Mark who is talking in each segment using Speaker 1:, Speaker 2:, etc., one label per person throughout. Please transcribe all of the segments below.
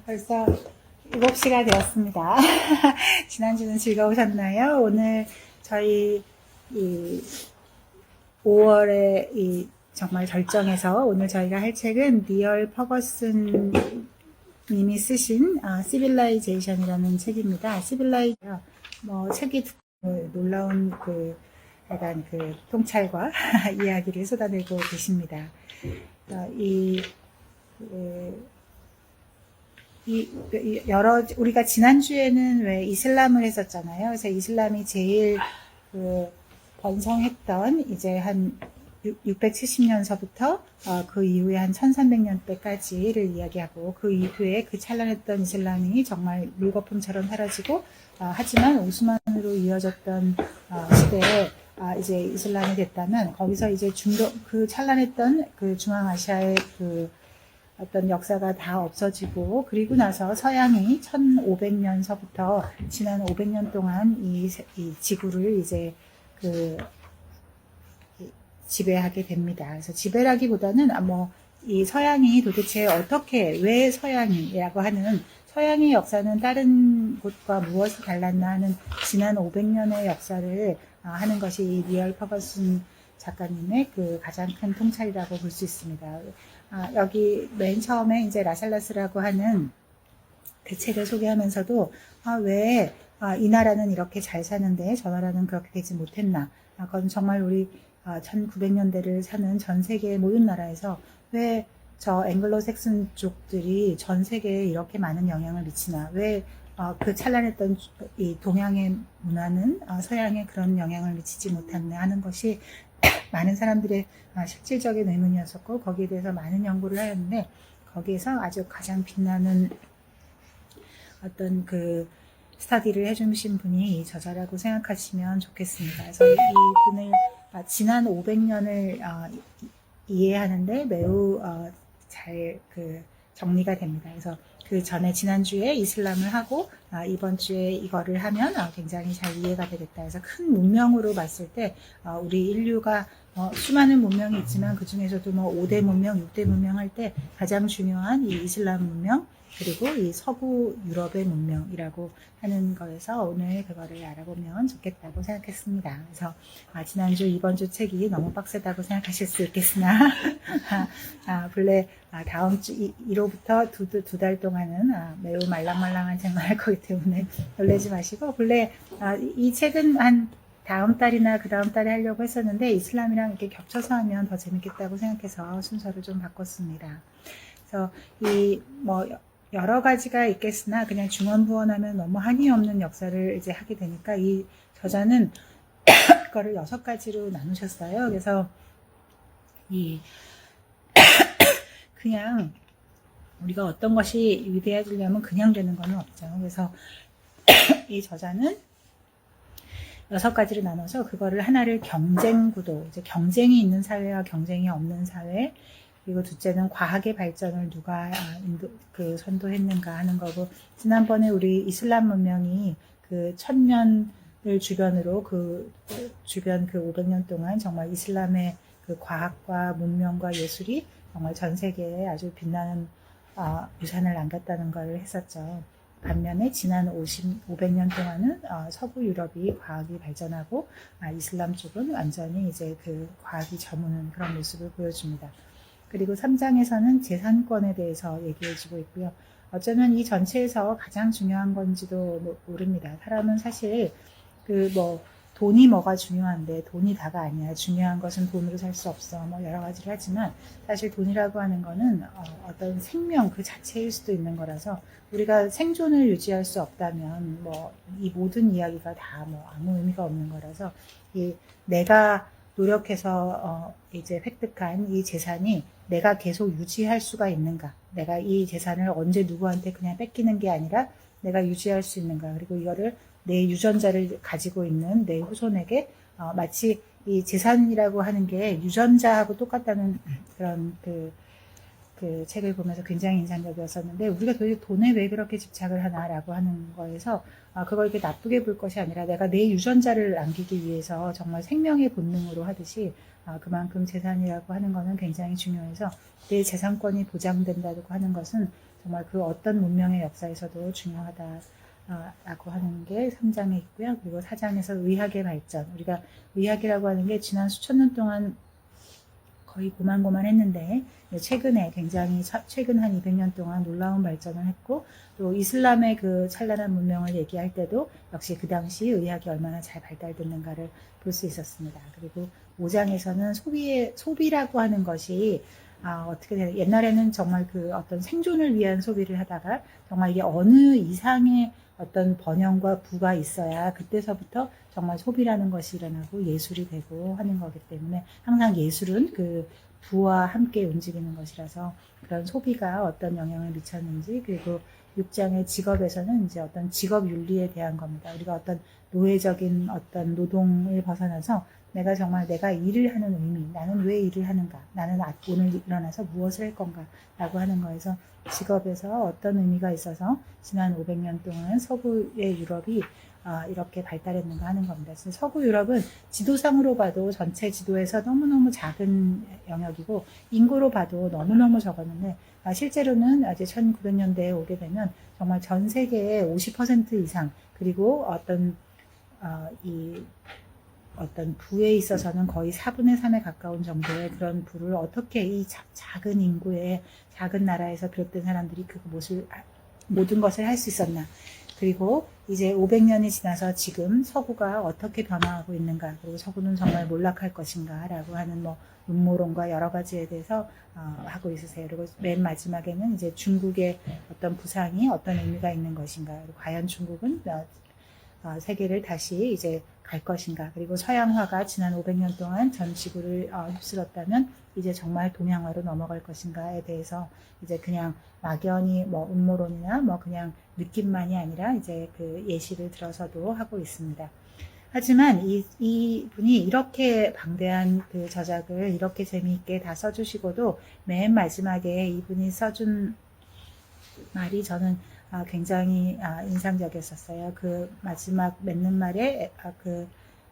Speaker 1: 벌써 7시가 되었습니다. 지난주는 즐거우셨나요? 오늘 저희 이 5월에 이 정말 절정에서 오늘 저희가 할 책은 니얼 퍼거슨 님이 쓰신 시빌라이제이션이라는 책입니다. 시빌라이제이션 책이 놀라운 약간 통찰과 이야기를 쏟아내고 계십니다. 우리가 지난주에는 왜 이슬람을 했었잖아요. 그래서 이슬람이 제일 번성했던 이제 한 670년서부터 그 이후에 한 1300년대까지를 이야기하고, 그 이후에 그 찬란했던 이슬람이 정말 물거품처럼 사라지고, 하지만 오스만으로 이어졌던 시대에 이제 이슬람이 됐다면, 거기서 이제 그 찬란했던 그 중앙아시아의 어떤 역사가 다 없어지고, 그리고 나서 서양이 1500년서부터 지난 500년 동안 이 지구를 이제 지배하게 됩니다. 그래서 지배라기보다는 이 서양이 도대체 왜 서양이라고 하는, 서양의 역사는 다른 곳과 무엇이 달랐나 하는 지난 500년의 역사를 하는 것이 이 니얼 퍼거슨 작가님의 가장 큰 통찰이라고 볼 수 있습니다. 여기 맨 처음에 이제 라살라스라고 하는 그 책을 소개하면서도 왜 이 나라는 이렇게 잘 사는데 저 나라는 그렇게 되지 못했나. 그건 정말 우리 1900년대를 사는 전 세계의 모든 나라에서 왜 저 앵글로색슨 쪽들이 전 세계에 이렇게 많은 영향을 미치나, 왜 그 찬란했던 이 동양의 문화는 서양에 그런 영향을 미치지 못했나 하는 것이 많은 사람들의 실질적인 의문이었었고, 거기에 대해서 많은 연구를 하였는데, 거기에서 아주 가장 빛나는 어떤 스터디를 해주신 분이 이 저자라고 생각하시면 좋겠습니다. 그래서 이 분을 지난 500년을 이해하는데 매우 잘 정리가 됩니다. 그래서 그 전에 지난주에 이슬람을 하고 이번 주에 이거를 하면 굉장히 잘 이해가 되겠다. 그래서 큰 문명으로 봤을 때 우리 인류가 수많은 문명이 있지만 그 중에서도 5대 문명, 6대 문명 할 때 가장 중요한 이 이슬람 문명, 그리고 이 서구 유럽의 문명이라고 하는 거에서 오늘 그거를 알아보면 좋겠다고 생각했습니다. 그래서 지난주, 이번주 책이 너무 빡세다고 생각하실 수 있겠으나 본래 다음 주 1호부터 두 달 동안은 매우 말랑말랑한 책만 할 거기 때문에 놀라지 마시고, 본래 이 책은 한 다음 달이나 그 다음 달에 하려고 했었는데 이슬람이랑 이렇게 겹쳐서 하면 더 재밌겠다고 생각해서 순서를 좀 바꿨습니다. 그래서 여러 가지가 있겠으나 그냥 중언부언하면 너무 한이 없는 역사를 이제 하게 되니까 이 저자는 그거를 6가지로 나누셨어요. 그래서 그냥 우리가 어떤 것이 위대해지려면 그냥 되는 건 없죠. 그래서 이 저자는 6가지로 나눠서 그거를 하나를 경쟁 구도, 이제 경쟁이 있는 사회와 경쟁이 없는 사회, 그리고 둘째는 과학의 발전을 누가 선도했는가 하는 거고, 지난번에 우리 이슬람 문명이 1000년을 주변으로 주변 500년 동안 정말 이슬람의 과학과 문명과 예술이 정말 전 세계에 아주 빛나는 유산을 남겼다는 걸 했었죠. 반면에 지난 500년 동안은 서구 유럽이 과학이 발전하고 이슬람 쪽은 완전히 이제 과학이 저무는 그런 모습을 보여줍니다. 그리고 3장에서는 재산권에 대해서 얘기해주고 있고요. 어쩌면 이 전체에서 가장 중요한 건지도 모릅니다. 사람은 사실 돈이 뭐가 중요한데 돈이 다가 아니야. 중요한 것은 돈으로 살 수 없어. 여러 가지를 하지만 사실 돈이라고 하는 거는 어떤 생명 그 자체일 수도 있는 거라서, 우리가 생존을 유지할 수 없다면 이 모든 이야기가 다 아무 의미가 없는 거라서, 내가 노력해서 이제 획득한 이 재산이 내가 계속 유지할 수가 있는가, 내가 이 재산을 언제 누구한테 그냥 뺏기는 게 아니라 내가 유지할 수 있는가, 그리고 이거를 내 유전자를 가지고 있는 내 후손에게 마치 이 재산이라고 하는 게 유전자하고 똑같다는 그런 그 책을 보면서 굉장히 인상적이었었는데, 우리가 도대체 돈에 왜 그렇게 집착을 하나라고 하는 거에서 그걸 이렇게 나쁘게 볼 것이 아니라 내가 내 유전자를 남기기 위해서 정말 생명의 본능으로 하듯이 그만큼 재산이라고 하는 거는 굉장히 중요해서 내 재산권이 보장된다고 하는 것은 정말 그 어떤 문명의 역사에서도 중요하다. 라고 하는 게 3장에 있고요. 그리고 4장에서 의학의 발전. 우리가 의학이라고 하는 게 지난 수천 년 동안 거의 고만고만했는데 최근에 굉장히 최근 한 200년 동안 놀라운 발전을 했고, 또 이슬람의 그 찬란한 문명을 얘기할 때도 역시 그 당시 의학이 얼마나 잘 발달됐는가를 볼 수 있었습니다. 그리고 5장에서는 소비라고 하는 것이 어떻게 되나, 옛날에는 정말 그 어떤 생존을 위한 소비를 하다가 정말 이게 어느 이상의 어떤 번영과 부가 있어야 그때서부터 정말 소비라는 것이 일어나고 예술이 되고 하는 거기 때문에 항상 예술은 그 부와 함께 움직이는 것이라서 그런 소비가 어떤 영향을 미쳤는지, 그리고 6장의 직업에서는 이제 어떤 직업 윤리에 대한 겁니다. 우리가 어떤 노예적인 어떤 노동을 벗어나서 내가 정말 내가 일을 하는 의미, 나는 왜 일을 하는가, 나는 오늘 일어나서 무엇을 할 건가 라고 하는 거에서 직업에서 어떤 의미가 있어서 지난 500년 동안 서구의 유럽이 이렇게 발달했는가 하는 겁니다. 그래서 서구 유럽은 지도상으로 봐도 전체 지도에서 너무너무 작은 영역이고 인구로 봐도 너무너무 적었는데 실제로는 이제 1900년대에 오게 되면 정말 전 세계의 50% 이상, 그리고 어떤 부에 있어서는 거의 4분의 3에 가까운 정도의 그런 부를 어떻게 이 작은 인구의 작은 나라에서 비롯된 사람들이 모든 것을 할 수 있었나. 그리고 이제 500년이 지나서 지금 서구가 어떻게 변화하고 있는가, 그리고 서구는 정말 몰락할 것인가 라고 하는 음모론과 여러 가지에 대해서 하고 있으세요. 그리고 맨 마지막에는 이제 중국의 어떤 부상이 어떤 의미가 있는 것인가, 그리고 과연 중국은 세계를 다시 이제 갈 것인가, 그리고 서양화가 지난 500년 동안 전 지구를 휩쓸었다면 이제 정말 동양화로 넘어갈 것인가에 대해서 이제 그냥 막연히 음모론이나 그냥 느낌만이 아니라 이제 그 예시를 들어서도 하고 있습니다. 하지만 이 분이 이렇게 방대한 그 저작을 이렇게 재미있게 다 써주시고도 맨 마지막에 이분이 써준 말이 저는 굉장히 인상적이었어요. 그 마지막 맺는 말에 그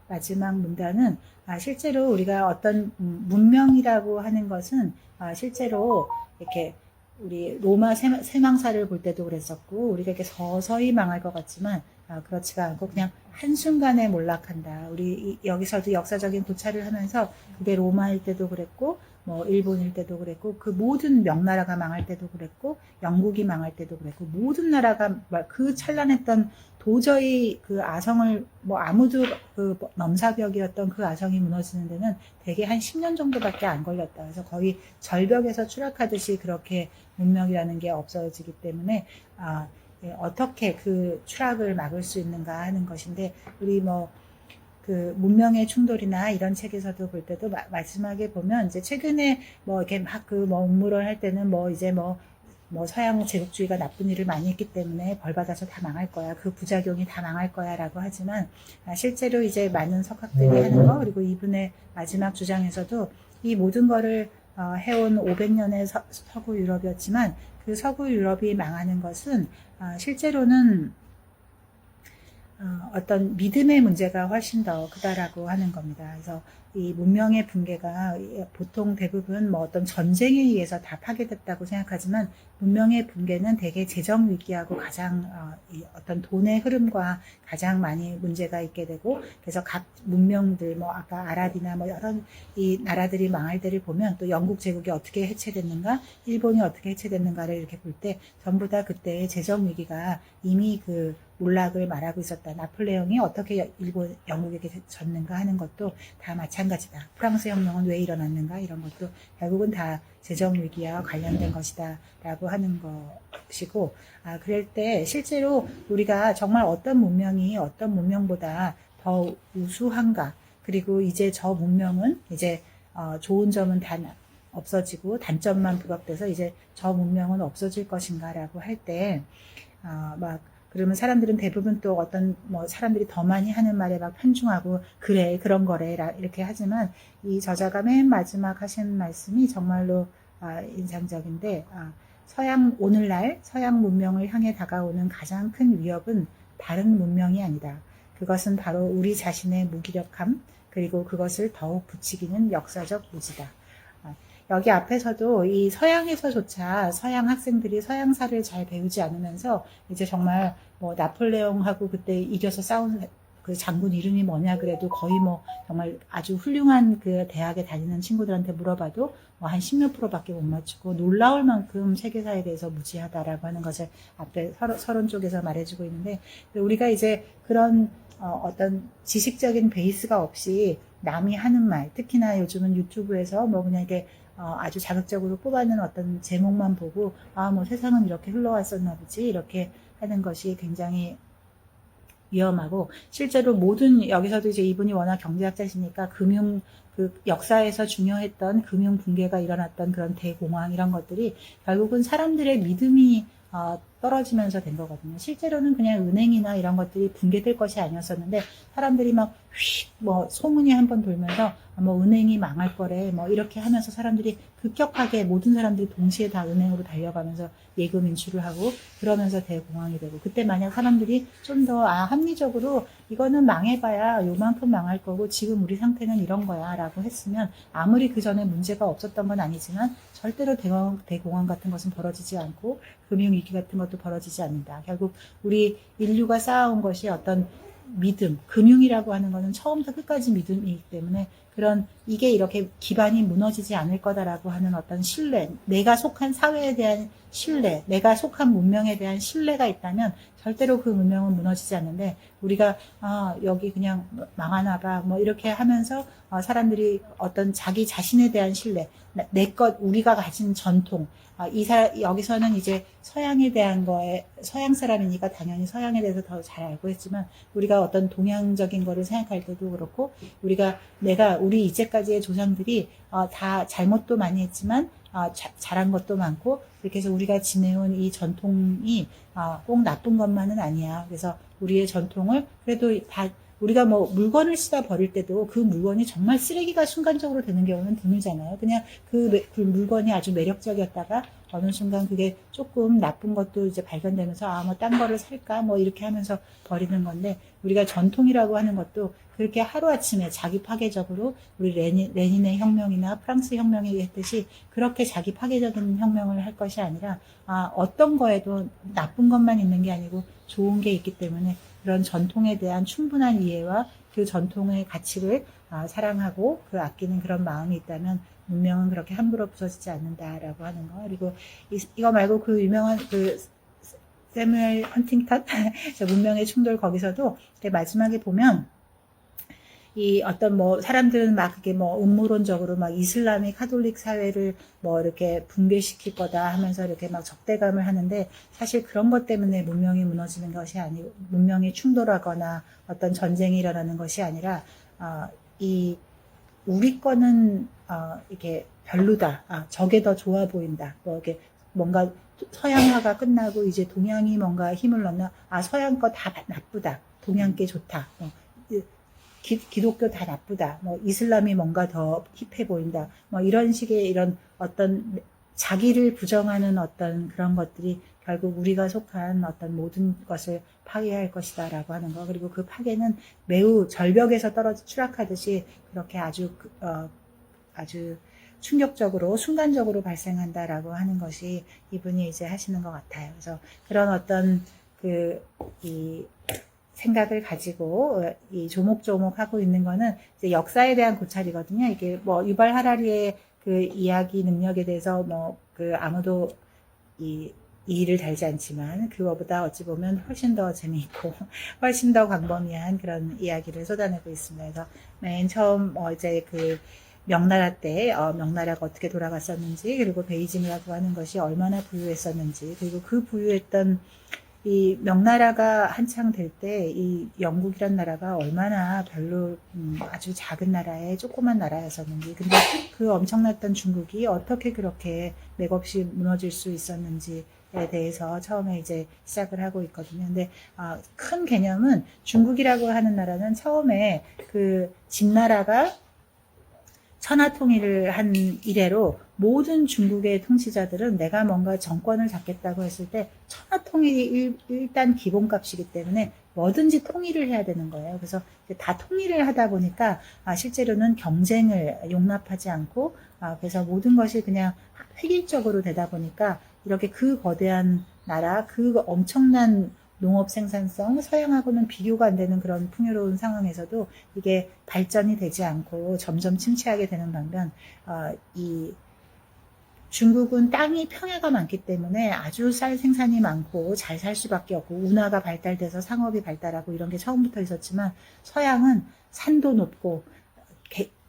Speaker 1: 마지막 문단은 실제로 우리가 어떤 문명이라고 하는 것은 실제로 이렇게 우리 로마 세망사를 볼 때도 그랬었고, 우리가 이렇게 서서히 망할 것 같지만 그렇지가 않고 그냥 한순간에 몰락한다. 우리 여기서도 역사적인 고찰을 하면서 그게 로마일 때도 그랬고 일본일 때도 그랬고, 그 모든 명나라가 망할 때도 그랬고, 영국이 망할 때도 그랬고, 모든 나라가 그 찬란했던 도저히 그 아성을 아무도 그 넘사벽이었던 그 아성이 무너지는 데는 대개 한 10년 정도밖에 안 걸렸다. 그래서 거의 절벽에서 추락하듯이 그렇게 문명이라는 게 없어지기 때문에 어떻게 그 추락을 막을 수 있는가 하는 것인데, 우리 그 문명의 충돌이나 이런 책에서도 볼 때도 마지막에 보면 이제 최근에 이렇게 음모론 할 때는 이제 서양 제국주의가 나쁜 일을 많이 했기 때문에 벌 받아서 다 망할 거야, 그 부작용이 다 망할 거야라고 하지만 실제로 이제 많은 석학들이 하는 거, 그리고 이분의 마지막 주장에서도 이 모든 거를 해온 500년의 서구 유럽이었지만 그 서구 유럽이 망하는 것은 실제로는 어떤 믿음의 문제가 훨씬 더 크다라고 하는 겁니다. 그래서 이 문명의 붕괴가 보통 대부분 어떤 전쟁에 의해서 다 파괴됐다고 생각하지만, 문명의 붕괴는 대개 재정 위기하고 가장 어떤 돈의 흐름과 가장 많이 문제가 있게 되고, 그래서 각 문명들 아까 아랍이나 여러 이 나라들이 망할 때를 보면 또 영국 제국이 어떻게 해체됐는가, 일본이 어떻게 해체됐는가를 이렇게 볼 때 전부 다 그때의 재정 위기가 이미 그 몰락을 말하고 있었다. 나폴레옹이 어떻게 영국에게 졌는가 하는 것도 다 마찬가지다. 프랑스 혁명은 왜 일어났는가, 이런 것도 결국은 다 재정 위기와 관련된 것이다 라고 하는 것이고, 그럴 때 실제로 우리가 정말 어떤 문명이 어떤 문명보다 더 우수한가, 그리고 이제 저 문명은 이제 좋은 점은 다 없어지고 단점만 부각돼서 이제 저 문명은 없어질 것인가 라고 할 때 그러면 사람들은 대부분 또 어떤 사람들이 더 많이 하는 말에 편중하고 그래 그런 거래 이렇게 하지만, 이 저자가 맨 마지막 하신 말씀이 정말로 인상적인데, 오늘날 서양 문명을 향해 다가오는 가장 큰 위협은 다른 문명이 아니다. 그것은 바로 우리 자신의 무기력함, 그리고 그것을 더욱 부추기는 역사적 무지다. 여기 앞에서도 이 서양에서조차 서양 학생들이 서양사를 잘 배우지 않으면서 이제 정말 뭐 나폴레옹하고 그때 이겨서 싸운 그 장군 이름이 뭐냐 그래도 거의 뭐 정말 아주 훌륭한 그 대학에 다니는 친구들한테 물어봐도 뭐 한 10몇 프로밖에 못 맞추고 놀라울 만큼 세계사에 대해서 무지하다라고 하는 것을 앞에 서론 쪽에서 말해주고 있는데, 우리가 이제 그런 어떤 지식적인 베이스가 없이 남이 하는 말, 특히나 요즘은 유튜브에서 뭐 그냥 이게 아주 자극적으로 뽑아낸 어떤 제목만 보고 뭐 세상은 이렇게 흘러왔었나 보지 이렇게 하는 것이 굉장히 위험하고, 실제로 모든 여기서도 이제 이분이 워낙 경제학자시니까 그 역사에서 중요했던 금융 붕괴가 일어났던 그런 대공황 이런 것들이 결국은 사람들의 믿음이 떨어지면서 된 거거든요. 실제로는 그냥 은행이나 이런 것들이 붕괴될 것이 아니었었는데 사람들이 막 뭐 소문이 한번 돌면서 뭐 은행이 망할 거래 뭐 이렇게 하면서 사람들이 급격하게 모든 사람들이 동시에 다 은행으로 달려가면서 예금 인출을 하고 그러면서 대공황이 되고, 그때 만약 사람들이 좀 더 합리적으로 이거는 망해봐야 요만큼 망할 거고 지금 우리 상태는 이런 거야 라고 했으면 아무리 그 전에 문제가 없었던 건 아니지만 절대로 대공황 같은 것은 벌어지지 않고 금융위기 같은 것도 벌어지지 않는다. 결국 우리 인류가 쌓아온 것이 어떤 믿음, 금융이라고 하는 것은 처음부터 끝까지 믿음이기 때문에 그런 이게 이렇게 기반이 무너지지 않을 거다라고 하는 어떤 신뢰, 내가 속한 사회에 대한 신뢰, 내가 속한 문명에 대한 신뢰가 있다면 절대로 그 문명은 무너지지 않는데, 우리가 여기 그냥 망하나 봐 뭐 이렇게 하면서 사람들이 어떤 자기 자신에 대한 신뢰, 내 것, 우리가 가진 전통, 여기서는 이제 서양에 대한 거에, 서양 사람이니까 당연히 서양에 대해서 더 잘 알고 있지만, 우리가 어떤 동양적인 거를 생각할 때도 그렇고, 우리 이제까지의 조상들이, 다 잘못도 많이 했지만, 잘한 것도 많고, 이렇게 해서 우리가 지내온 이 전통이, 꼭 나쁜 것만은 아니야. 그래서 우리의 전통을, 그래도 우리가 뭐 물건을 쓰다 버릴 때도 그 물건이 정말 쓰레기가 순간적으로 되는 경우는 드물잖아요. 그냥 그 물건이 아주 매력적이었다가 어느 순간 그게 조금 나쁜 것도 이제 발견되면서 뭐 딴 거를 살까 뭐 이렇게 하면서 버리는 건데, 우리가 전통이라고 하는 것도 그렇게 하루아침에 자기 파괴적으로 우리 레닌의 혁명이나 프랑스 혁명이 했듯이 그렇게 자기 파괴적인 혁명을 할 것이 아니라 어떤 거에도 나쁜 것만 있는 게 아니고 좋은 게 있기 때문에 그런 전통에 대한 충분한 이해와 그 전통의 가치를 사랑하고 그 아끼는 그런 마음이 있다면 문명은 그렇게 함부로 부서지지 않는다라고 하는 거. 그리고 이거 말고 그 유명한 그 세뮤얼 헌팅턴 문명의 충돌, 거기서도 마지막에 보면 이 어떤 뭐 사람들은 막 그게 뭐 음모론적으로 막 이슬람이 카톨릭 사회를 뭐 이렇게 붕괴시킬 거다 하면서 이렇게 막 적대감을 하는데, 사실 그런 것 때문에 문명이 무너지는 것이 아니고, 문명이 충돌하거나 어떤 전쟁이 일어나는 것이 아니라 우리 거는 이게 별로다, 저게 더 좋아 보인다, 뭐 이렇게 뭔가 서양화가 끝나고 이제 동양이 뭔가 힘을 넣나, 서양 거 다 나쁘다, 동양 게 좋다, 기독교 다 나쁘다, 뭐 이슬람이 뭔가 더 힙해 보인다, 뭐 이런 식의 이런 어떤 자기를 부정하는 어떤 그런 것들이 결국 우리가 속한 어떤 모든 것을 파괴할 것이다라고 하는 거. 그리고 그 파괴는 매우 절벽에서 추락하듯이 그렇게 아주 충격적으로 순간적으로 발생한다라고 하는 것이 이분이 이제 하시는 것 같아요. 그래서 그런 어떤 이 생각을 가지고 이 조목조목 하고 있는 거는 이제 역사에 대한 고찰이거든요. 이게 뭐 유발 하라리의 그 이야기 능력에 대해서 뭐 아무도 이 일을 달지 않지만 그거보다 어찌 보면 훨씬 더 재미있고 훨씬 더 광범위한 그런 이야기를 쏟아내고 있습니다. 그래서 맨 처음 이제 명나라 때 명나라가 어떻게 돌아갔었는지, 그리고 베이징이라고 하는 것이 얼마나 부유했었는지, 그리고 그 부유했던 이 명나라가 한창 될 때 이 영국이란 나라가 얼마나 별로 아주 작은 나라의 조그만 나라였었는지, 근데 그 엄청났던 중국이 어떻게 그렇게 맥없이 무너질 수 있었는지에 대해서 처음에 이제 시작을 하고 있거든요. 근데 큰 개념은 중국이라고 하는 나라는 처음에 그 진나라가 천하통일을 한 이래로 모든 중국의 통치자들은 내가 뭔가 정권을 잡겠다고 했을 때 천하통일이 일단 기본값이기 때문에 뭐든지 통일을 해야 되는 거예요. 그래서 다 통일을 하다 보니까 실제로는 경쟁을 용납하지 않고 그래서 모든 것이 그냥 획일적으로 되다 보니까 이렇게 그 거대한 나라, 그 엄청난 농업 생산성, 서양하고는 비교가 안 되는 그런 풍요로운 상황에서도 이게 발전이 되지 않고 점점 침체하게 되는 반면 이 중국은 땅이 평야가 많기 때문에 아주 쌀 생산이 많고 잘 살 수밖에 없고 운하가 발달돼서 상업이 발달하고 이런 게 처음부터 있었지만 서양은 산도 높고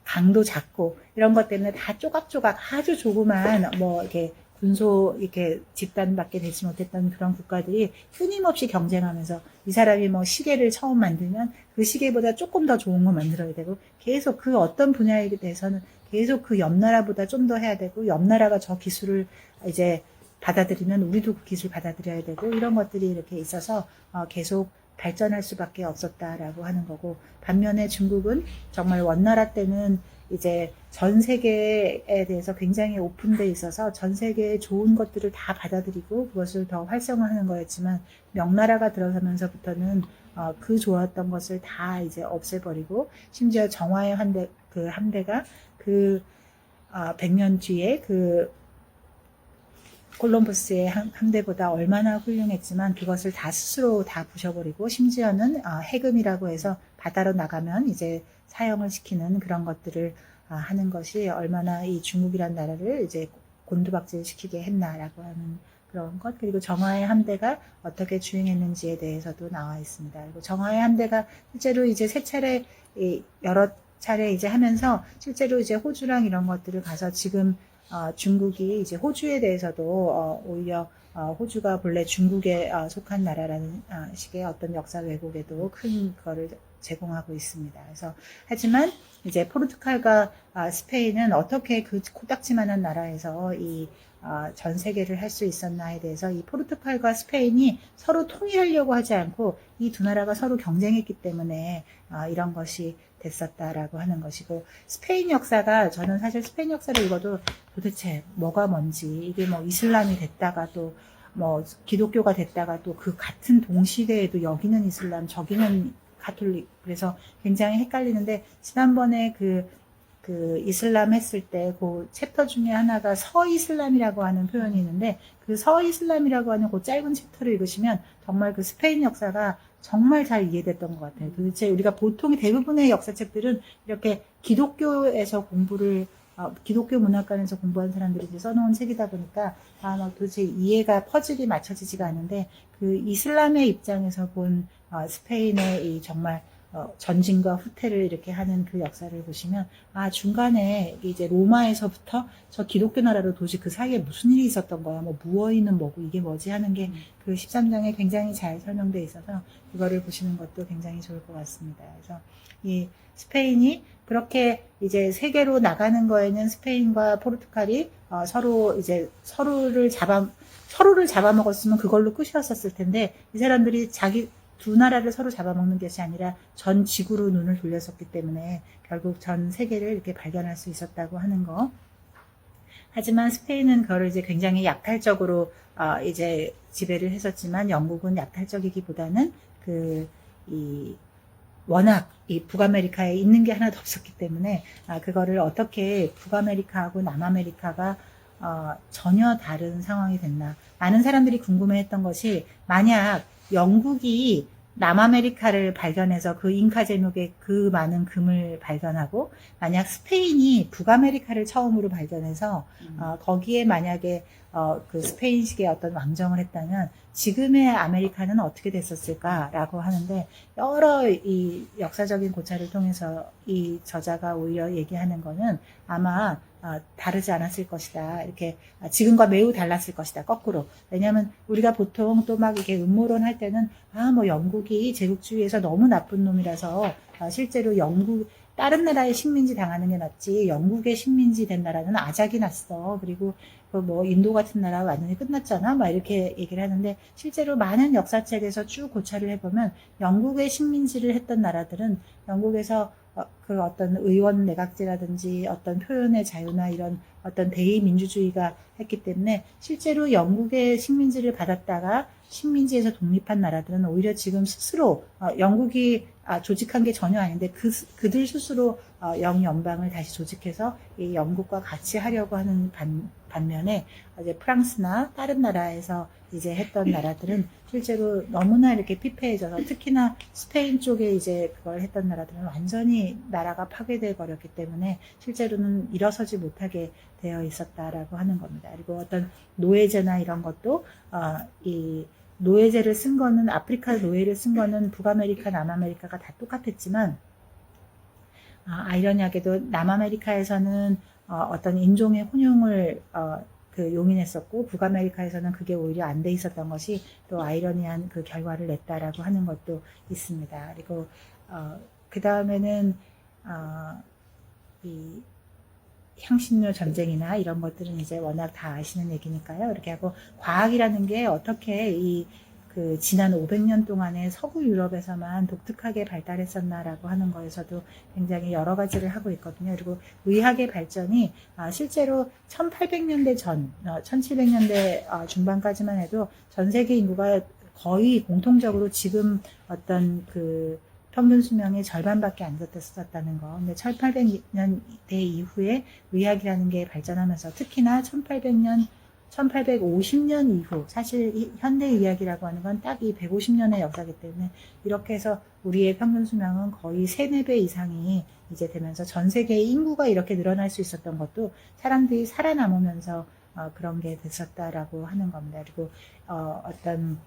Speaker 1: 강도 작고 이런 것 때문에 다 조각조각 아주 조그만 뭐 이렇게 군소 이렇게 집단밖에 되지 못했던 그런 국가들이 끊임없이 경쟁하면서 이 사람이 뭐 시계를 처음 만들면 그 시계보다 조금 더 좋은 거 만들어야 되고 계속 그 어떤 분야에 대해서는 계속 그 옆 나라보다 좀 더 해야 되고 옆 나라가 저 기술을 이제 받아들이면 우리도 그 기술 받아들여야 되고 이런 것들이 이렇게 있어서 계속 발전할 수밖에 없었다라고 하는 거고 반면에 중국은 정말 원나라 때는 이제 전 세계에 대해서 굉장히 오픈돼 있어서 전 세계의 좋은 것들을 다 받아들이고 그것을 더 활성화하는 거였지만 명나라가 들어서면서부터는 그 좋았던 것을 다 이제 없애버리고 심지어 정화의 함대가 그 100년 뒤에 그 콜럼버스의 함대보다 얼마나 훌륭했지만 그것을 다 스스로 다 부셔버리고 심지어는 해금이라고 해서 바다로 나가면 이제 사형을 시키는 그런 것들을 하는 것이 얼마나 이 중국이란 나라를 이제 곤두박질 시키게 했나라고 하는 그런 것 그리고 정화의 함대가 어떻게 주행했는지에 대해서도 나와 있습니다. 그리고 정화의 함대가 실제로 이제 세 차례 여러 차례 이제 하면서 실제로 이제 호주랑 이런 것들을 가서 지금 중국이 이제 호주에 대해서도 오히려 호주가 본래 중국에 속한 나라라는 식의 어떤 역사 왜곡에도 큰 거를 제공하고 있습니다. 그래서 하지만 이제 포르투갈과 스페인은 어떻게 그 코딱지만한 나라에서 이 전 세계를 할 수 있었나에 대해서 이 포르투갈과 스페인이 서로 통일하려고 하지 않고 이 두 나라가 서로 경쟁했기 때문에 이런 것이 됐었다라고 하는 것이고 스페인 역사가 저는 사실 스페인 역사를 읽어도 도대체 뭐가 뭔지 이게 뭐 이슬람이 됐다가 또 뭐 기독교가 됐다가 또 그 같은 동시대에도 여기는 이슬람 저기는 가톨릭 그래서 굉장히 헷갈리는데 지난번에 그 이슬람 했을 때 그 챕터 중에 하나가 서이슬람이라고 하는 표현이 있는데 그 서이슬람이라고 하는 그 짧은 챕터를 읽으시면 정말 그 스페인 역사가 정말 잘 이해됐던 것 같아요. 도대체 우리가 보통 대부분의 역사책들은 이렇게 기독교에서 공부를 기독교 문학관에서 공부한 사람들이 이제 써놓은 책이다 보니까 막 도대체 이해가 퍼즐이 맞춰지지가 않는데 그 이슬람의 입장에서 본 스페인의 이 정말 전진과 후퇴를 이렇게 하는 그 역사를 보시면 중간에 이제 로마에서부터 저 기독교 나라로 도대체 그 사이에 무슨 일이 있었던 거야 뭐 무어이는 뭐고 이게 뭐지 하는 게 그 13장에 굉장히 잘 설명되어 있어서 그거를 보시는 것도 굉장히 좋을 것 같습니다. 그래서 이 스페인이 그렇게 이제 세계로 나가는 거에는 스페인과 포르투갈이 서로 이제 서로를 잡아먹었으면 그걸로 끝이었었을 텐데 이 사람들이 두 나라를 서로 잡아먹는 것이 아니라 전 지구로 눈을 돌렸었기 때문에 결국 전 세계를 이렇게 발견할 수 있었다고 하는 거. 하지만 스페인은 그거를 이제 굉장히 약탈적으로 이제 지배를 했었지만 영국은 약탈적이기보다는 워낙 이 북아메리카에 있는 게 하나도 없었기 때문에 그거를 어떻게 북아메리카하고 남아메리카가 전혀 다른 상황이 됐나. 많은 사람들이 궁금해했던 것이 만약 영국이 남아메리카를 발견해서 그 잉카 제국의 그 많은 금을 발견하고 만약 스페인이 북아메리카를 처음으로 발견해서 거기에 만약에 그 스페인식의 어떤 왕정을 했다면 지금의 아메리카는 어떻게 됐었을까라고 하는데 여러 이 역사적인 고찰을 통해서 이 저자가 오히려 얘기하는 거는 아마 다르지 않았을 것이다. 이렇게 지금과 매우 달랐을 것이다. 거꾸로. 왜냐하면 우리가 보통 또 막 이렇게 음모론 할 때는 뭐 영국이 제국주의에서 너무 나쁜 놈이라서 실제로 다른 나라의 식민지 당하는 게 낫지 영국의 식민지 된 나라는 아작이 났어. 그리고 뭐 인도 같은 나라 완전히 끝났잖아. 막 이렇게 얘기를 하는데 실제로 많은 역사책에서 쭉 고찰을 해보면 영국의 식민지를 했던 나라들은 영국에서 그 어떤 의원 내각제라든지 어떤 표현의 자유나 이런 어떤 대의민주주의가 했기 때문에 실제로 영국의 식민지를 받았다가 식민지에서 독립한 나라들은 오히려 지금 스스로 영국이 조직한 게 전혀 아닌데 그들 스스로 영연방을 다시 조직해서 이 영국과 같이 하려고 하는 반면에 이제 프랑스나 다른 나라에서 이제 했던 나라들은 실제로 너무나 이렇게 피폐해져서 특히나 스페인 쪽에 이제 그걸 했던 나라들은 완전히 나라가 파괴돼 버렸기 때문에 실제로는 일어서지 못하게 되어 있었다라고 하는 겁니다. 그리고 어떤 노예제나 이런 것도 이 노예제를 쓴 거는 아프리카 노예를 쓴 거는 북아메리카, 남아메리카가 다 똑같았지만 아이러니하게도 남아메리카에서는 어떤 인종의 혼용을 용인했었고 북아메리카에서는 그게 오히려 안 돼 있었던 것이 또 아이러니한 그 결과를 냈다라고 하는 것도 있습니다. 그리고 그 다음에는 이 향신료 전쟁이나 이런 것들은 이제 워낙 다 아시는 얘기니까요. 이렇게 하고 과학이라는 게 어떻게 지난 500년 동안에 서구 유럽에서만 독특하게 발달했었나라고 하는 거에서도 굉장히 여러 가지를 하고 있거든요. 그리고 의학의 발전이 실제로 1800년대 전, 1700년대 중반까지만 해도 전 세계 인구가 거의 공통적으로 지금 어떤 평균 수명의 절반밖에 안 됐었다는 거. 근데 1800년대 이후에 의학이라는 게 발전하면서 특히나 1850년 이후, 사실 현대의학이라고 하는 건 딱 이 150년의 역사이기 때문에 이렇게 해서 우리의 평균 수명은 거의 3, 4배 이상이 이제 되면서 전 세계의 인구가 이렇게 늘어날 수 있었던 것도 사람들이 살아남으면서 그런 게 됐었다라고 하는 겁니다. 그리고 어떤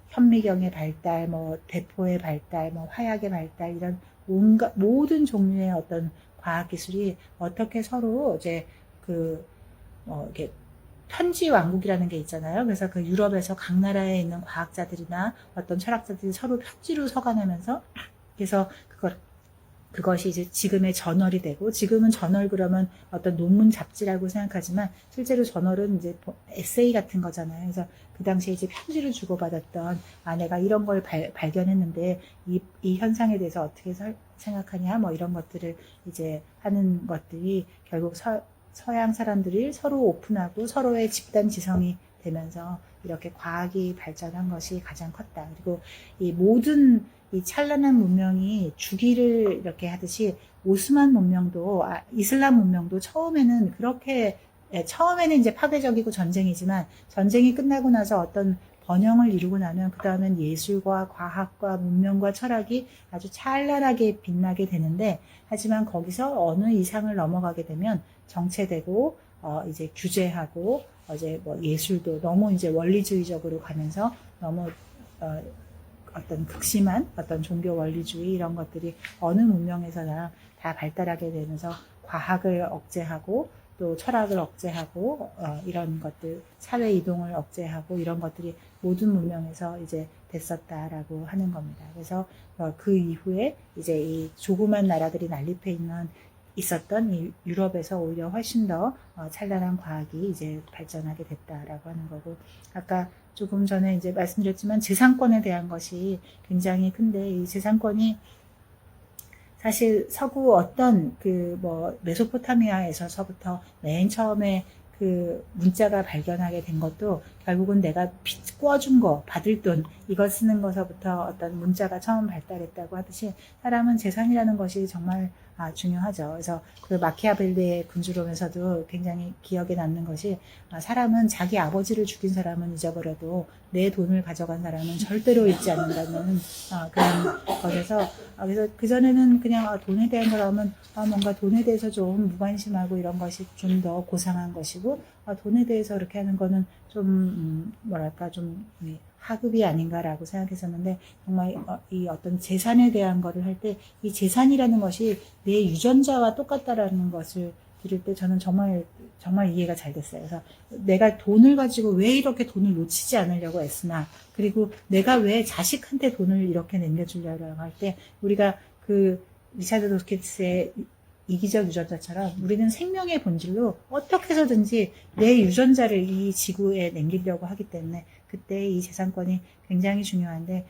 Speaker 1: 현미경의 발달, 대포의 발달, 화약의 발달 이런 온갖 모든 종류의 어떤 과학 기술이 어떻게 서로 이제 이렇게 편지 왕국이라는 게 있잖아요. 그래서 그 유럽에서 각 나라에 있는 과학자들이나 어떤 철학자들이 서로 편지로 서간하면서 그래서 그것이 이제 지금의 저널이 되고 지금은 저널 그러면 어떤 논문 잡지라고 생각하지만 실제로 저널은 이제 에세이 같은 거잖아요. 그래서 그 당시에 이제 편지를 주고받았던 내가 이런 걸 발견했는데 이 현상에 대해서 어떻게 생각하냐 이런 것들을 이제 하는 것들이 결국 서양 사람들이 서로 오픈하고 서로의 집단 지성이 되면서 이렇게 과학이 발전한 것이 가장 컸다. 그리고 이 모든 이 찬란한 문명이 주기를 이렇게 하듯이 오스만 문명도 이슬람 문명도 처음에는 이제 파괴적이고 전쟁이지만 전쟁이 끝나고 나서 어떤 번영을 이루고 나면 그 다음엔 예술과 과학과 문명과 철학이 아주 찬란하게 빛나게 되는데 하지만 거기서 어느 이상을 넘어가게 되면 정체되고 이제 규제하고 이제 예술도 너무 이제 원리주의적으로 가면서 너무 어떤 극심한 어떤 종교 원리주의 이런 것들이 어느 문명에서나 다 발달하게 되면서 과학을 억제하고 또 철학을 억제하고 이런 것들 사회 이동을 억제하고 이런 것들이 모든 문명에서 이제 됐었다라고 하는 겁니다. 그래서 그 이후에 이제 이 조그만 나라들이 난립해 있었던 이 유럽에서 오히려 훨씬 더 찬란한 과학이 이제 발전하게 됐다라고 하는 거고 아까 조금 전에 이제 말씀드렸지만 재산권에 대한 것이 굉장히 큰데 이 재산권이 사실 서구 어떤 메소포타미아에서부터 맨 처음에 문자가 발견하게 된 것도 결국은 내가 꿔준 거, 받을 돈, 이걸 쓰는 것서부터 어떤 문자가 처음 발달했다고 하듯이 사람은 재산이라는 것이 정말 중요하죠. 그래서 그 마키아벨리의 군주론에서도 굉장히 기억에 남는 것이 사람은 자기 아버지를 죽인 사람은 잊어버려도 내 돈을 가져간 사람은 절대로 잊지 않는다는 그런 것에서 그래서 그전에는 그냥 돈에 대한 거라면 뭔가 돈에 대해서 좀 무관심하고 이런 것이 좀 더 고상한 것이고 돈에 대해서 이렇게 하는 거는 좀 좀 하급이 아닌가라고 생각했었는데 정말 이 어떤 재산에 대한 거를 할 때 이 재산이라는 것이 내 유전자와 똑같다라는 것을 들을 때 저는 정말 이해가 잘 됐어요. 그래서 내가 돈을 가지고 왜 이렇게 돈을 놓치지 않으려고 애쓰나 그리고 내가 왜 자식한테 돈을 이렇게 남겨주려고 할 때 우리가 리차드 도킨스의 이기적 유전자처럼 우리는 생명의 본질로 어떻게 해서든지 내 유전자를 이 지구에 남기려고 하기 때문에 그때 이 재산권이 굉장히 중요한데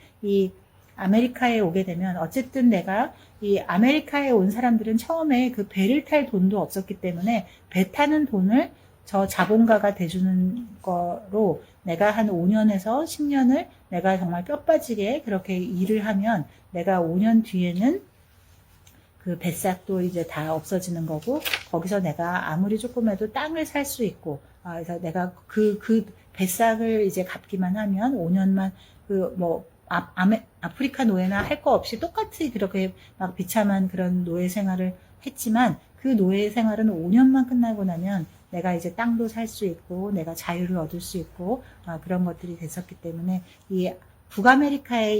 Speaker 1: 아메리카에 오게 되면 어쨌든 내가 이 아메리카에 온 사람들은 처음에 그 배를 탈 돈도 없었기 때문에 배 타는 돈을 저 자본가가 대주는 거로 내가 한 5년에서 10년을 내가 정말 뼈 빠지게 그렇게 일을 하면 내가 5년 뒤에는 그 뱃삭도 이제 다 없어지는 거고, 거기서 내가 아무리 조금해도 땅을 살 수 있고, 그래서 내가 그 뱃삭을 이제 갚기만 하면 5년만 아프리카 노예나 할 거 없이 똑같이 그렇게 막 비참한 그런 노예 생활을 했지만, 그 노예 생활은 5년만 끝나고 나면 내가 이제 땅도 살 수 있고, 내가 자유를 얻을 수 있고, 그런 것들이 됐었기 때문에, 이 북아메리카에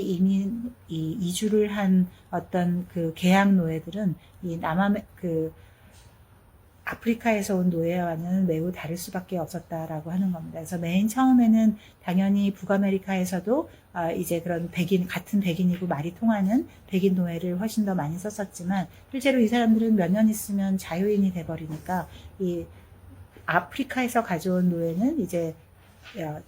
Speaker 1: 이주를 한 어떤 그 계약 노예들은 이 아프리카에서 온 노예와는 매우 다를 수밖에 없었다라고 하는 겁니다. 그래서 맨 처음에는 당연히 북아메리카에서도 이제 그런 같은 백인이고 말이 통하는 백인 노예를 훨씬 더 많이 썼었지만, 실제로 이 사람들은 몇 년 있으면 자유인이 돼버리니까 이 아프리카에서 가져온 노예는 이제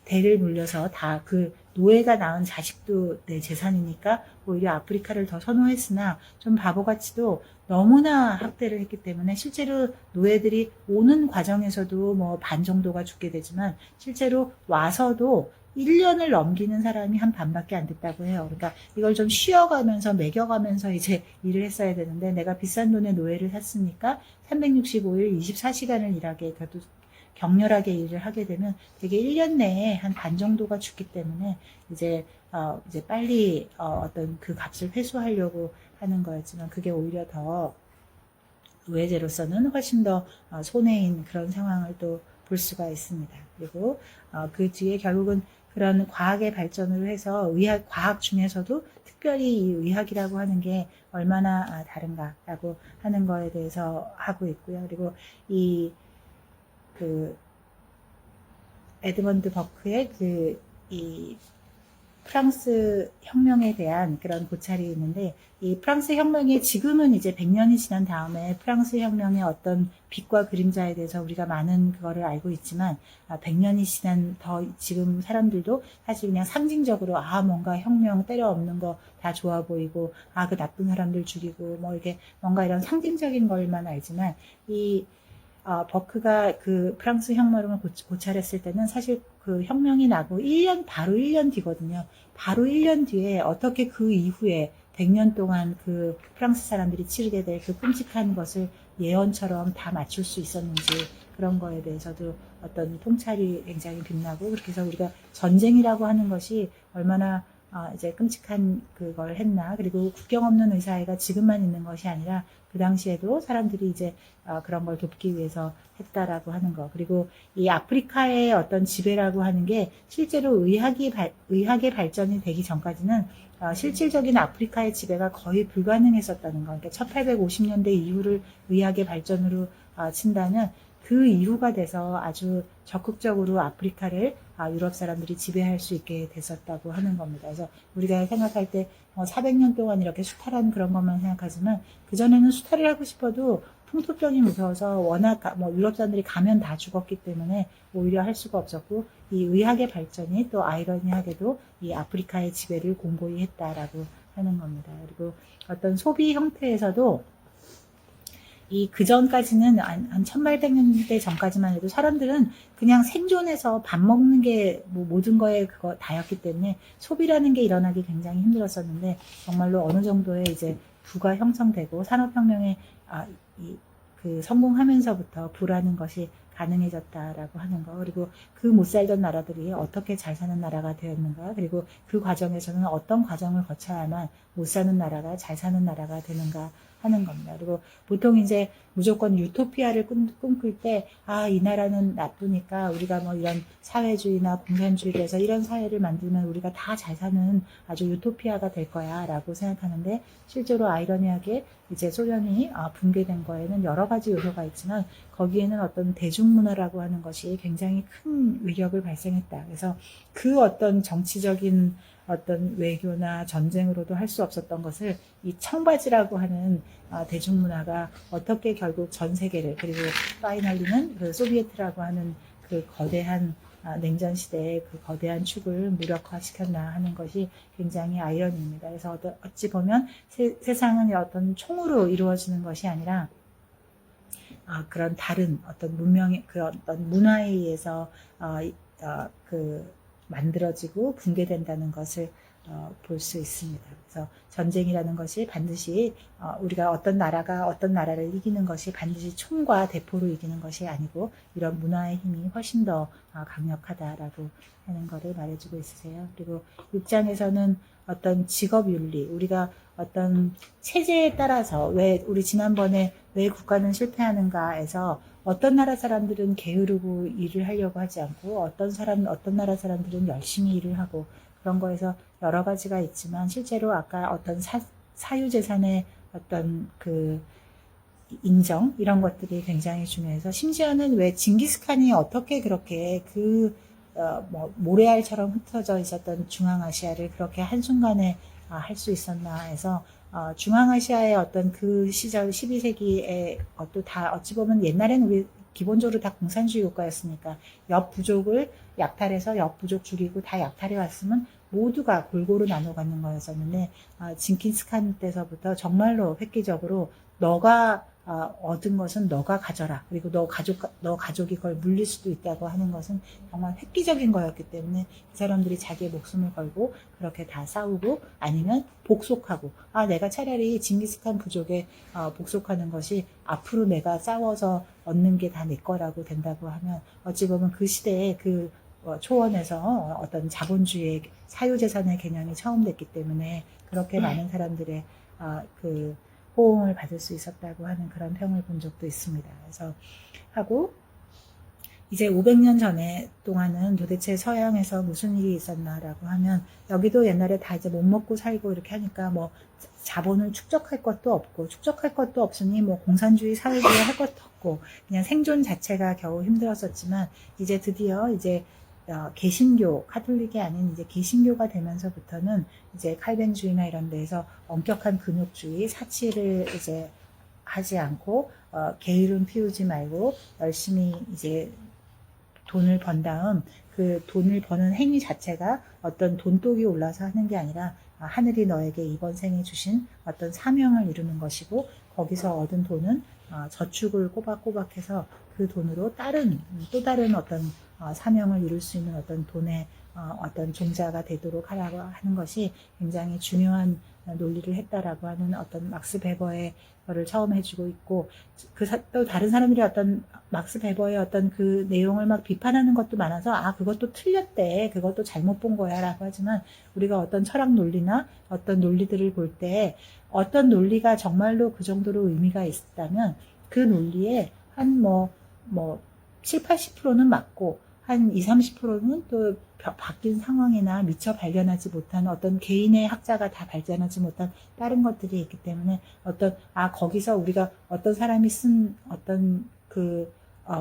Speaker 1: 대를 물려서 다 그 노예가 낳은 자식도 내 재산이니까 오히려 아프리카를 더 선호했으나, 좀 바보같이도 너무나 학대를 했기 때문에 실제로 노예들이 오는 과정에서도 뭐 반 정도가 죽게 되지만, 실제로 와서도 1년을 넘기는 사람이 한 반밖에 안 됐다고 해요. 그러니까 이걸 좀 쉬어가면서 먹여가면서 이제 일을 했어야 되는데, 내가 비싼 돈에 노예를 샀으니까 365일 24시간을 일하게, 그래도 격렬하게 일을 하게 되면 되게 1년 내에 한 반 정도가 죽기 때문에 이제 빨리 어떤 그 값을 회수하려고 하는 거였지만, 그게 오히려 더 노예제로서는 훨씬 더 손해인 그런 상황을 또 볼 수가 있습니다. 그리고 그 뒤에 결국은 그런 과학의 발전을 해서 과학 중에서도 특별히 이 의학이라고 하는 게 얼마나 다른가라고 하는 거에 대해서 하고 있고요. 그리고 에드먼드 버크의 이 프랑스 혁명에 대한 그런 고찰이 있는데, 이 프랑스 혁명이 지금은 이제 100년이 지난 다음에 프랑스 혁명의 어떤 빛과 그림자에 대해서 우리가 많은 그거를 알고 있지만, 100년이 지난 지금 사람들도 사실 그냥 상징적으로 뭔가 혁명 때려 엎는 거 다 좋아 보이고, 그 나쁜 사람들 죽이고 뭐 이렇게 뭔가 이런 상징적인 걸만 알지만, 버크가 그 프랑스 혁명을 고찰했을 때는 사실 그 혁명이 나고 바로 1년 뒤거든요. 바로 1년 뒤에 어떻게 그 이후에 100년 동안 그 프랑스 사람들이 치르게 될 그 끔찍한 것을 예언처럼 다 맞출 수 있었는지, 그런 거에 대해서도 어떤 통찰이 굉장히 빛나고, 그렇게 해서 우리가 전쟁이라고 하는 것이 얼마나 이제 끔찍한 그걸 했나, 그리고 국경 없는 의사회가 지금만 있는 것이 아니라 그 당시에도 사람들이 이제 그런 걸 돕기 위해서 했다라고 하는 거. 그리고 이 아프리카의 어떤 지배라고 하는 게 실제로 의학의 발전이 되기 전까지는 실질적인 아프리카의 지배가 거의 불가능했었다는 거. 그러니까 1850년대 이후를 의학의 발전으로 친다면, 그 이후가 돼서 아주 적극적으로 아프리카를 유럽 사람들이 지배할 수 있게 됐었다고 하는 겁니다. 그래서 우리가 생각할 때 400년 동안 이렇게 수탈한 그런 것만 생각하지만, 그전에는 수탈을 하고 싶어도 풍토병이 무서워서 워낙 유럽 사람들이 가면 다 죽었기 때문에 오히려 할 수가 없었고, 이 의학의 발전이 또 아이러니하게도 이 아프리카의 지배를 공고히 했다라고 하는 겁니다. 그리고 어떤 소비 형태에서도 그 전까지는 한 1800년대 전까지만 해도 사람들은 그냥 생존해서 밥 먹는 게 모든 거에 그거 다였기 때문에 소비라는 게 일어나기 굉장히 힘들었었는데, 정말로 어느 정도의 이제 부가 형성되고 산업혁명에 성공하면서부터 부라는 것이 가능해졌다라고 하는 거, 그리고 그 못 살던 나라들이 어떻게 잘 사는 나라가 되었는가, 그리고 그 과정에서는 어떤 과정을 거쳐야만 못 사는 나라가 잘 사는 나라가 되는가 하는 겁니다. 그리고 보통 이제 무조건 유토피아를 꿈꿀 때, 이 나라는 나쁘니까 우리가 뭐 이런 사회주의나 공산주의를 해서 이런 사회를 만들면 우리가 다 잘 사는 아주 유토피아가 될 거야 라고 생각하는데, 실제로 아이러니하게 이제 소련이 붕괴된 거에는 여러 가지 요소가 있지만, 거기에는 어떤 대중문화라고 하는 것이 굉장히 큰 위력을 발생했다. 그래서 그 어떤 정치적인 어떤 외교나 전쟁으로도 할 수 없었던 것을 이 청바지라고 하는 대중문화가 어떻게 결국 전 세계를, 그리고 파이널리는 그 소비에트라고 하는 그 거대한 냉전 시대의 그 거대한 축을 무력화시켰나 하는 것이 굉장히 아이러니입니다. 그래서 어찌 보면 세상은 어떤 총으로 이루어지는 것이 아니라 그런 다른 어떤 문명의 그 어떤 문화에 의해서 그 만들어지고 붕괴된다는 것을 볼 수 있습니다. 그래서 전쟁이라는 것이 반드시 우리가 어떤 나라가 어떤 나라를 이기는 것이 반드시 총과 대포로 이기는 것이 아니고 이런 문화의 힘이 훨씬 더 강력하다라고 하는 것을 말해주고 있으세요. 그리고 6장에서는 어떤 직업윤리, 우리가 어떤 체제에 따라서 왜 우리 지난번에 왜 국가는 실패하는가에서 어떤 나라 사람들은 게으르고 일을 하려고 하지 않고 어떤 나라 사람들은 열심히 일을 하고 그런 거에서 여러 가지가 있지만 실제로 아까 어떤 사유재산의 어떤 그 인정 이런 것들이 굉장히 중요해서 심지어는 왜 징기스칸이 어떻게 그렇게 모래알처럼 흩어져 있었던 중앙아시아를 그렇게 한순간에 할 수 있었나 해서 중앙아시아의 어떤 그 시절 12세기에 또 다 어찌 보면 옛날에는 우리 기본적으로 다 공산주의 국가였으니까 옆 부족을 약탈해서 옆 부족 죽이고 다 약탈해 왔으면 모두가 골고루 나눠 갖는 거였었는데 징기스칸 때서부터 정말로 획기적으로 너가 얻은 것은 너가 가져라. 그리고 너 가족이 그걸 물릴 수도 있다고 하는 것은 정말 획기적인 거였기 때문에 그 사람들이 자기의 목숨을 걸고 그렇게 다 싸우고 아니면 복속하고 내가 차라리 징기스칸 부족에 복속하는 것이 앞으로 내가 싸워서 얻는 게 다 내 거라고 된다고 하면 어찌 보면 그 시대에 그 초원에서 어떤 자본주의의 사유재산의 개념이 처음 됐기 때문에 그렇게 많은 사람들의 그 호응을 받을 수 있었다고 하는 그런 평을 본 적도 있습니다. 그래서 하고 이제 500년 전에 동안은 도대체 서양에서 무슨 일이 있었나라고 하면 여기도 옛날에 다 이제 못 먹고 살고 이렇게 하니까 뭐 자본을 축적할 것도 없고 축적할 것도 없으니 뭐 공산주의 사회주의 할 것도 없고 그냥 생존 자체가 겨우 힘들었었지만 이제 드디어 이제 개신교, 카톨릭이 아닌 이제 개신교가 되면서부터는 이제 칼벤주의나 이런 데에서 엄격한 근육주의, 사치를 이제 하지 않고 게으름 피우지 말고 열심히 이제 돈을 번 다음 그 돈을 버는 행위 자체가 어떤 돈독이 올라서 하는 게 아니라 하늘이 너에게 이번 생에 주신 어떤 사명을 이루는 것이고 거기서 얻은 돈은 저축을 꼬박꼬박해서 그 돈으로 또 다른 어떤 사명을 이룰 수 있는 어떤 돈의 어떤 종자가 되도록 하라고 하는 것이 굉장히 중요한 논리를 했다라고 하는 어떤 막스 베버의 거를 처음 해주고 있고 또 다른 사람들이 어떤 막스 베버의 어떤 그 내용을 막 비판하는 것도 많아서 그것도 틀렸대 그것도 잘못 본 거야 라고 하지만 우리가 어떤 철학 논리나 어떤 논리들을 볼 때 어떤 논리가 정말로 그 정도로 의미가 있다면 그 논리에 한 7, 80%는 맞고 한 20, 30%는 또 바뀐 상황이나 미처 발견하지 못한 어떤 개인의 학자가 다 발견하지 못한 다른 것들이 있기 때문에 거기서 우리가 어떤 사람이 쓴 어떤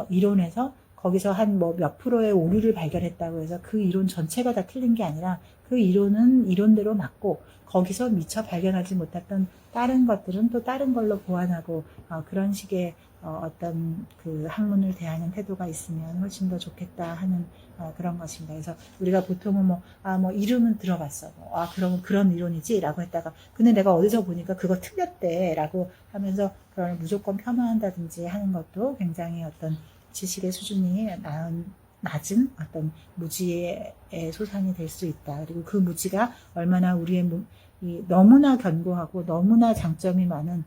Speaker 1: 이론에서 거기서 한 몇 프로의 오류를 발견했다고 해서 그 이론 전체가 다 틀린 게 아니라 그 이론은 이론대로 맞고 거기서 미처 발견하지 못했던 다른 것들은 또 다른 걸로 보완하고 그런 식의 어떤 그 학문을 대하는 태도가 있으면 훨씬 더 좋겠다 하는 그런 것입니다. 그래서 우리가 보통은 이름은 들어봤어. 그러면 그런 이론이지? 라고 했다가 근데 내가 어디서 보니까 그거 틀렸대. 라고 하면서 그걸 무조건 폄하한다든지 하는 것도 굉장히 어떤 지식의 수준이 낮은 어떤 무지의 소산이 될 수 있다. 그리고 그 무지가 얼마나 우리의 너무나 견고하고 너무나 장점이 많은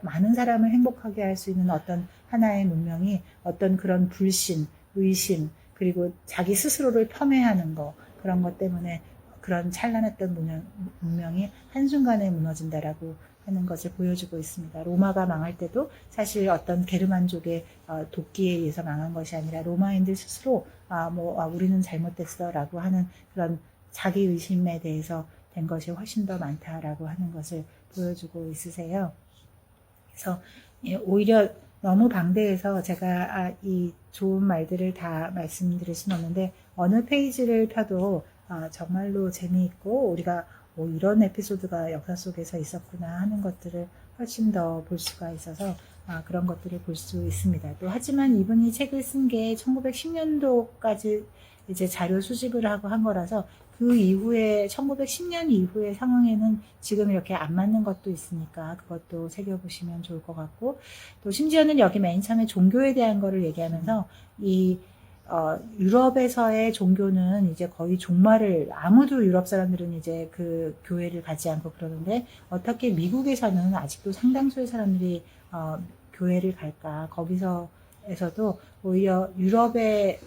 Speaker 1: 많은 사람을 행복하게 할 수 있는 어떤 하나의 문명이 어떤 그런 불신, 의심, 그리고 자기 스스로를 폄훼하는 그런 것 때문에 그런 찬란했던 문명이 한순간에 무너진다라고 하는 것을 보여주고 있습니다. 로마가 망할 때도 사실 어떤 게르만족의 도끼에 의해서 망한 것이 아니라 로마인들 스스로 우리는 잘못됐어 라고 하는 그런 자기 의심에 대해서 된 것이 훨씬 더 많다라고 하는 것을 보여주고 있으세요. 그래서 오히려 너무 방대해서 제가 이 좋은 말들을 다 말씀드릴 수는 없는데 어느 페이지를 펴도 정말로 재미있고 우리가 이런 에피소드가 역사 속에서 있었구나 하는 것들을 훨씬 더 볼 수가 있어서 그런 것들을 볼 수 있습니다. 또 하지만 이분이 책을 쓴 게 1910년도까지 이제 자료 수집을 하고 한 거라서 그 이후에 1910년 이후의 상황에는 지금 이렇게 안 맞는 것도 있으니까 그것도 새겨보시면 좋을 것 같고, 또 심지어는 여기 맨 처음에 종교에 대한 거를 얘기하면서 유럽에서의 종교는 이제 거의 종말을, 아무도 유럽 사람들은 이제 그 교회를 가지 않고 그러는데 어떻게 미국에서는 아직도 상당수의 사람들이 교회를 갈까? 거기서에서도 오히려 유럽의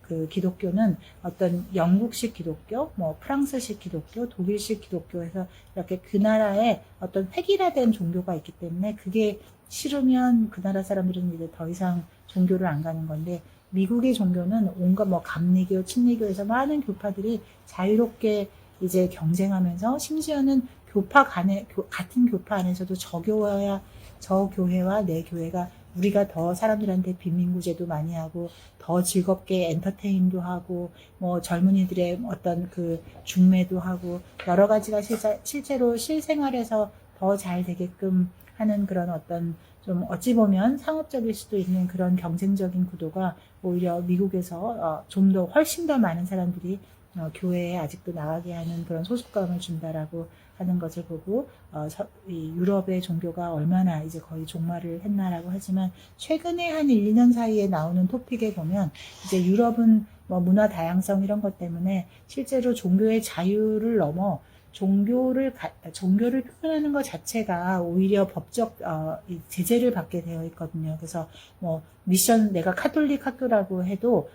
Speaker 1: 그 기독교는 어떤 영국식 기독교, 뭐 프랑스식 기독교, 독일식 기독교에서 이렇게 그 나라의 어떤 획일화된 종교가 있기 때문에 그게 싫으면 그 나라 사람들은 이제 더 이상 종교를 안 가는 건데, 미국의 종교는 온갖 뭐 감리교, 친리교에서 많은 교파들이 자유롭게 이제 경쟁하면서, 심지어는 교파 간에 같은 교파 안에서도 저 교회와 내 교회가 우리가 더 사람들한테 빈민구제도 많이 하고 더 즐겁게 엔터테인도 하고 뭐 젊은이들의 어떤 그 중매도 하고 여러 가지가 실제로 실생활에서 더 잘 되게끔 하는 그런 어떤 좀 어찌 보면 상업적일 수도 있는 그런 경쟁적인 구도가 오히려 미국에서 좀 더 훨씬 더 많은 사람들이 교회에 아직도 나가게 하는 그런 소속감을 준다라고 하는 것을 보고 이 유럽의 종교가 얼마나 이제 거의 종말을 했나라고 하지만, 최근에 한 1, 2년 사이에 나오는 토픽에 보면 이제 유럽은 뭐 문화 다양성 이런 것 때문에 실제로 종교의 자유를 넘어 종교를 표현하는 것 자체가 오히려 법적 제재를 받게 되어 있거든요. 그래서 뭐 미션, 내가 카톨릭 학교라고 해도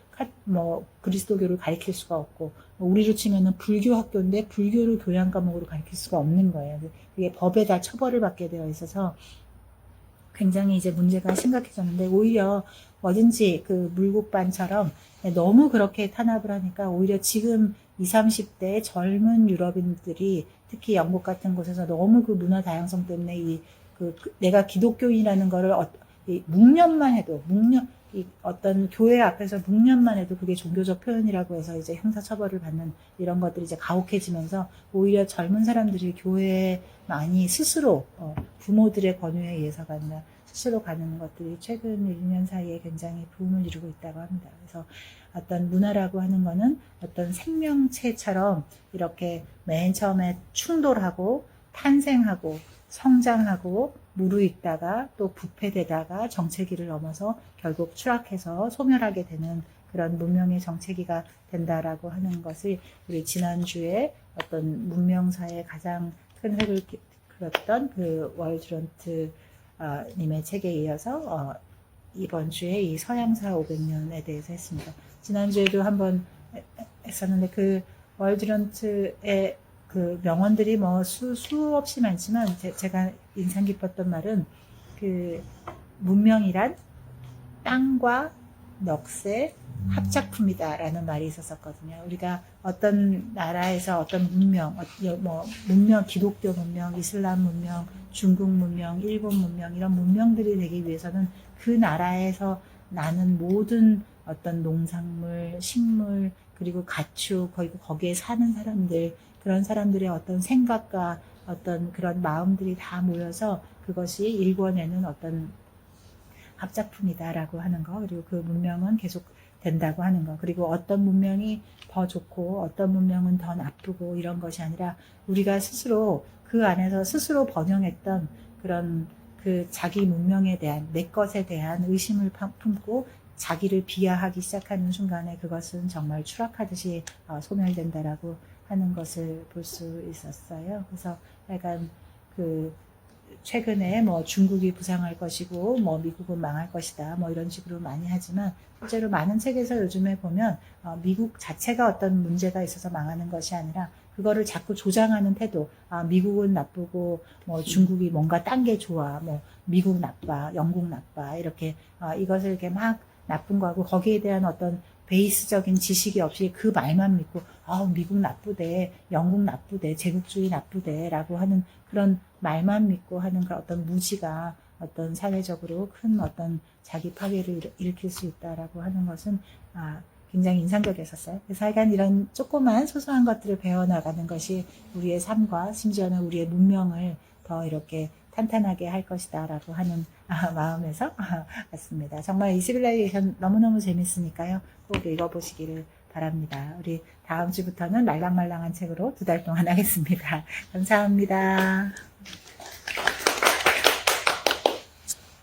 Speaker 1: 뭐 그리스도교를 가르칠 수가 없고, 우리로 치면은 불교 학교인데 불교를 교양 과목으로 가르칠 수가 없는 거예요. 그게 법에 다 처벌을 받게 되어 있어서 굉장히 이제 문제가 심각해졌는데, 오히려 뭐든지 그 물국반처럼 너무 그렇게 탄압을 하니까 오히려 지금 20, 30대 젊은 유럽인들이 특히 영국 같은 곳에서 너무 그 문화 다양성 때문에 내가 기독교인이라는 거를 묵념만 해도 어떤 교회 앞에서 묵념만 해도 그게 종교적 표현이라고 해서 이제 형사처벌을 받는 이런 것들이 이제 가혹해지면서 오히려 젊은 사람들이 교회에 많이 스스로 부모들의 권유에 의해서가 아니라 스스로 가는 것들이 최근 1, 2년 사이에 굉장히 부음을 이루고 있다고 합니다. 그래서 어떤 문화라고 하는 거는 어떤 생명체처럼 이렇게 맨 처음에 충돌하고 탄생하고 성장하고 무르익다가 또 부패되다가 정체기를 넘어서 결국 추락해서 소멸하게 되는 그런 문명의 정체기가 된다라고 하는 것을 우리 지난주에 어떤 문명사의 가장 큰 획을 그렸던 그 월드런트 님의 책에 이어서 이번 주에 이 서양사 500년에 대해서 했습니다. 지난주에도 한번 했었는데 그 월드런트의 그 명언들이 뭐 수없이 많지만 제가 인상 깊었던 말은 그 문명이란 땅과 넋의 합작품이다라는 말이 있었거든요. 우리가 어떤 나라에서 어떤 문명, 기독교 문명, 이슬람 문명, 중국 문명, 일본 문명 이런 문명들이 되기 위해서는 그 나라에서 나는 모든 어떤 농산물, 식물, 그리고 가축, 그리고 거기에 사는 사람들, 그런 사람들의 어떤 생각과 어떤 그런 마음들이 다 모여서 그것이 일궈내는 어떤 합작품이다라고 하는 거, 그리고 그 문명은 계속 된다고 하는 거, 그리고 어떤 문명이 더 좋고 어떤 문명은 더 나쁘고 이런 것이 아니라 우리가 스스로 그 안에서 스스로 번영했던 그런 그 자기 문명에 대한, 내 것에 대한 의심을 품고 자기를 비하하기 시작하는 순간에 그것은 정말 추락하듯이 소멸된다라고 하는 것을 볼 수 있었어요. 그래서 약간 그 최근에 뭐 중국이 부상할 것이고 뭐 미국은 망할 것이다 뭐 이런 식으로 많이 하지만, 실제로 많은 책에서 요즘에 보면 미국 자체가 어떤 문제가 있어서 망하는 것이 아니라 그거를 자꾸 조장하는 태도, 미국은 나쁘고 뭐 중국이 뭔가 딴 게 좋아, 뭐 미국 나빠, 영국 나빠, 이렇게 이것을 이렇게 막 나쁜 거하고 거기에 대한 어떤 베이스적인 지식이 없이 그 말만 믿고 미국 나쁘대, 영국 나쁘대, 제국주의 나쁘대 라고 하는 그런 말만 믿고 하는 그 어떤 무지가 어떤 사회적으로 큰 어떤 자기 파괴를 일으킬 수 있다라고 하는 것은 굉장히 인상적이었어요. 그래서 하여간 이런 조그만 소소한 것들을 배워나가는 것이 우리의 삶과 심지어는 우리의 문명을 더 이렇게 탄탄하게 할 것이다 라고 하는 마음에서 왔습니다. 정말 20일 내레이션 너무너무 재밌으니까요. 꼭 읽어보시기를 바랍니다. 우리 다음 주부터는 말랑말랑한 책으로 2달 동안 하겠습니다. 감사합니다.